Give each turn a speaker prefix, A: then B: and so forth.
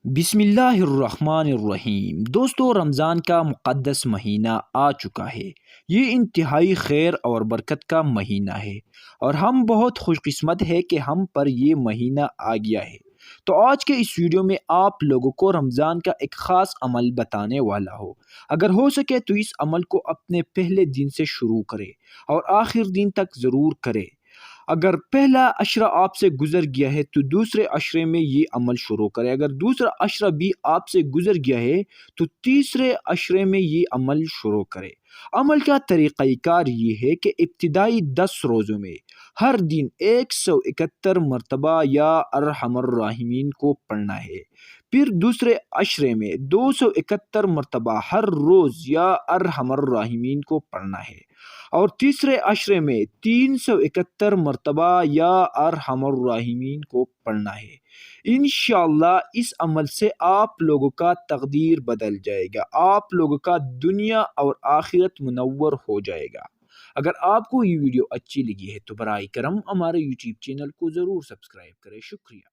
A: بسم اللہ الرحمن الرحیم دوستو، رمضان کا مقدس مہینہ آ چکا ہے۔ یہ انتہائی خیر اور برکت کا مہینہ ہے اور ہم بہت خوش قسمت ہے کہ ہم پر یہ مہینہ آ گیا ہے۔ تو آج کے اس ویڈیو میں آپ لوگوں کو رمضان کا ایک خاص عمل بتانے والا ہو۔ اگر ہو سکے تو اس عمل کو اپنے پہلے دن سے شروع کرے اور آخر دن تک ضرور کرے۔ اگر پہلا عشرہ آپ سے گزر گیا ہے تو دوسرے عشرے میں یہ عمل شروع کرے۔ اگر دوسرا عشرہ بھی آپ سے گزر گیا ہے تو تیسرے عشرے میں یہ عمل شروع کرے۔ عمل کا طریقہ کار یہ ہے کہ ابتدائی 10 روزوں میں ہر دن 171 مرتبہ یا ارحم الراحمین کو پڑھنا ہے۔ پھر دوسرے عشرے میں 271 مرتبہ ہر روز یا ارحم الراحمین کو پڑھنا ہے، اور تیسرے عشرے میں 371 مرتبہ یا ارحم الراحمین کو پڑھنا ہے۔ انشاءاللہ اس عمل سے آپ لوگوں کا تقدیر بدل جائے گا، آپ لوگوں کا دنیا اور آخرت منور ہو جائے گا۔ اگر آپ کو یہ ویڈیو اچھی لگی ہے تو برائے کرم ہمارے یوٹیوب چینل کو ضرور سبسکرائب کریں۔ شکریہ۔